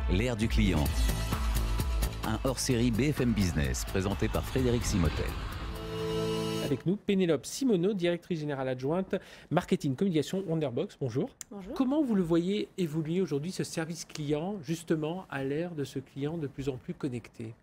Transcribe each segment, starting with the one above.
L'ère du client. Un hors-série BFM Business présenté par Frédéric Simotel. Avec nous, Pénélope Simoneau, directrice générale adjointe marketing communication Wonderbox. Bonjour. Bonjour. Comment vous le voyez évoluer aujourd'hui, ce service client, justement à l'ère de ce client de plus en plus connecté?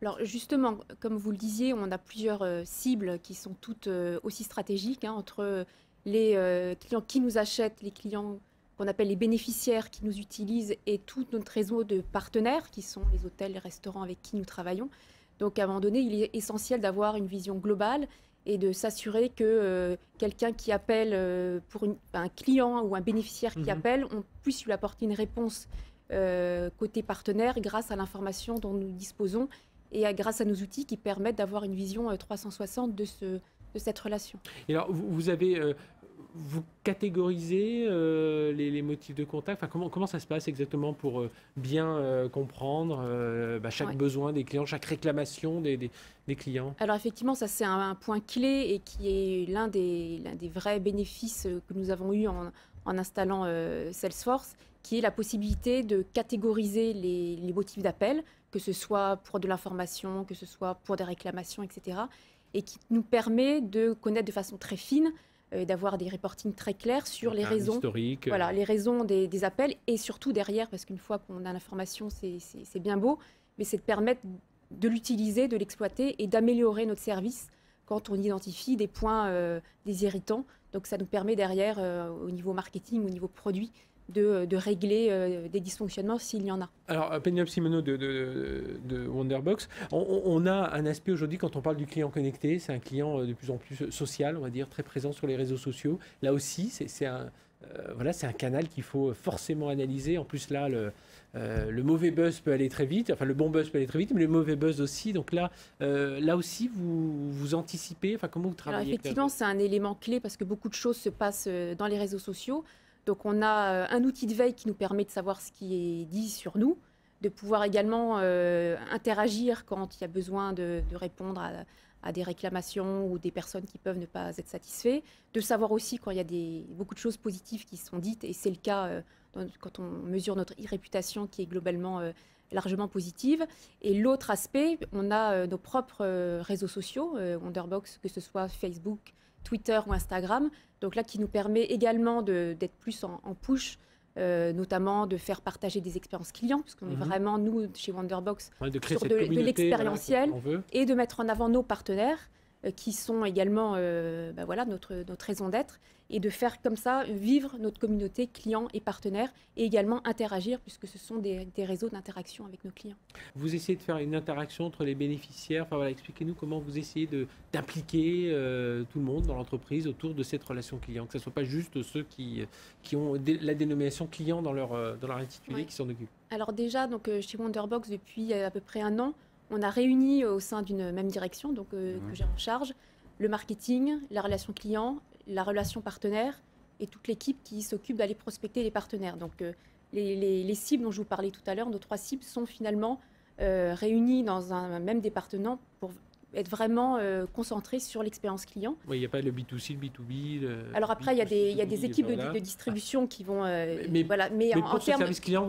Alors justement, comme vous le disiez, on a plusieurs cibles qui sont toutes aussi stratégiques, entre les clients qui nous achètent, les clients qu'on appelle les bénéficiaires qui nous utilisent et tout notre réseau de partenaires qui sont les hôtels, les restaurants avec qui nous travaillons. Donc à un moment donné, il est essentiel d'avoir une vision globale et de s'assurer que quelqu'un qui appelle pour un client ou un bénéficiaire qui appelle, on puisse lui apporter une réponse côté partenaire grâce à l'information dont nous disposons et grâce à nos outils qui permettent d'avoir une vision 360 de cette relation. Et alors, vous catégorisez les motifs de contact, comment ça se passe exactement pour bien comprendre chaque besoin des clients, chaque réclamation des clients? Alors effectivement, ça c'est un point clé et qui est l'un des vrais bénéfices que nous avons eu en installant Salesforce, qui est la possibilité de catégoriser les motifs d'appel, que ce soit pour de l'information, que ce soit pour des réclamations, etc. Et qui nous permet de connaître de façon très fine, d'avoir des reportings très clairs sur les raisons, les raisons des appels et surtout derrière, parce qu'une fois qu'on a l'information, c'est bien beau, mais c'est de permettre de l'utiliser, de l'exploiter et d'améliorer notre service quand on identifie des points des irritants. Donc ça nous permet derrière, au niveau marketing, au niveau produit, de régler des dysfonctionnements s'il y en a. Alors, Pénélope Simoneau de Wonderbox, on a un aspect aujourd'hui quand on parle du client connecté, c'est un client de plus en plus social, on va dire, très présent sur les réseaux sociaux. Là aussi, c'est un canal qu'il faut forcément analyser. En plus, là, le mauvais buzz peut aller très vite, enfin le bon buzz peut aller très vite, mais le mauvais buzz aussi. Donc là aussi, vous anticipez, comment vous travaillez? Alors effectivement, c'est un élément clé parce que beaucoup de choses se passent dans les réseaux sociaux. Donc on a un outil de veille qui nous permet de savoir ce qui est dit sur nous, de pouvoir également interagir quand il y a besoin de répondre à des réclamations ou des personnes qui peuvent ne pas être satisfaites, de savoir aussi quand il y a beaucoup de choses positives qui sont dites, et c'est le cas quand on mesure notre réputation qui est globalement largement positive. Et l'autre aspect, on a nos propres réseaux sociaux, Wonderbox, que ce soit Facebook, Twitter ou Instagram, donc là qui nous permet également d'être plus en push, notamment de faire partager des expériences clients, parce qu'on est vraiment, nous, chez Wonderbox, sur de l'expérientiel et de mettre en avant nos partenaires qui sont également notre raison d'être, et de faire comme ça vivre notre communauté clients et partenaires et également interagir puisque ce sont des réseaux d'interaction avec nos clients. Vous essayez de faire une interaction entre les bénéficiaires, expliquez-nous comment vous essayez d'impliquer tout le monde dans l'entreprise autour de cette relation client, que ce ne soit pas juste ceux qui ont la dénomination client dans leur intitulé qui s'en occupent. Alors déjà, chez Wonderbox, depuis à peu près 1 an, on a réuni au sein d'une même direction que j'ai en charge le marketing, la relation client, la relation partenaire et toute l'équipe qui s'occupe d'aller prospecter les partenaires. Donc les cibles dont je vous parlais tout à l'heure, nos 3 cibles sont finalement réunies dans un même département pour être vraiment concentrés sur l'expérience client. Oui, il n'y a pas le B2C, le B2B. Alors après, il y a des équipes de distribution qui vont... mais en termes service client,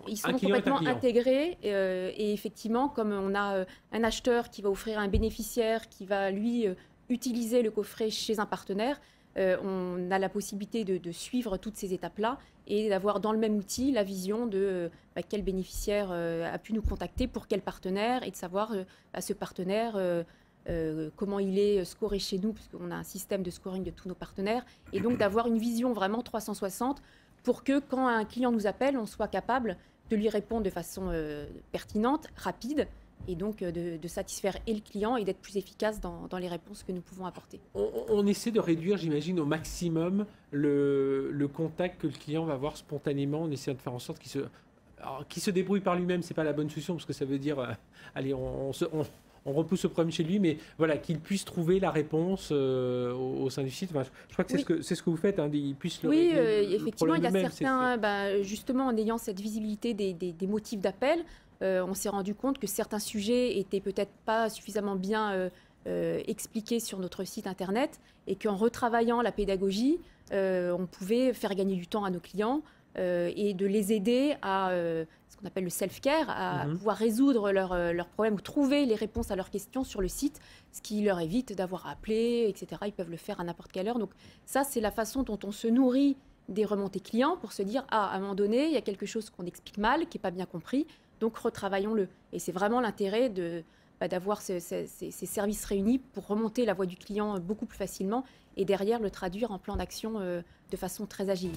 ils sont complètement intégrés. Et effectivement, comme on a un acheteur qui va offrir à un bénéficiaire, qui va, lui, utiliser le coffret chez un partenaire, on a la possibilité de suivre toutes ces étapes-là et d'avoir dans le même outil la vision de quel bénéficiaire a pu nous contacter pour quel partenaire, et de savoir ce partenaire comment il est scoré chez nous, puisqu'on a un système de scoring de tous nos partenaires, et donc d'avoir une vision vraiment 360 pour que quand un client nous appelle, on soit capable de lui répondre de façon pertinente, rapide, et donc de satisfaire et le client et d'être plus efficace dans les réponses que nous pouvons apporter. On essaie de réduire, j'imagine, au maximum le contact que le client va avoir spontanément. On essaie de faire en sorte qu'il se débrouille par lui-même. C'est pas la bonne solution, parce que ça veut dire allez, on repousse le problème chez lui, mais voilà, qu'il puisse trouver la réponse au sein du site. Je crois que c'est ce que vous faites, il puisse effectivement, il y a certains, justement, en ayant cette visibilité des motifs d'appel, on s'est rendu compte que certains sujets étaient peut-être pas suffisamment bien expliqués sur notre site internet, et qu'en retravaillant la pédagogie, on pouvait faire gagner du temps à nos clients et de les aider à qu'on appelle le self-care, à pouvoir résoudre leurs problèmes ou trouver les réponses à leurs questions sur le site, ce qui leur évite d'avoir à appeler, etc. Ils peuvent le faire à n'importe quelle heure. Donc ça, c'est la façon dont on se nourrit des remontées clients pour se dire, à un moment donné, il y a quelque chose qu'on explique mal, qui n'est pas bien compris, donc retravaillons-le. Et c'est vraiment l'intérêt d'avoir ces services réunis pour remonter la voix du client beaucoup plus facilement et derrière le traduire en plan d'action de façon très agile.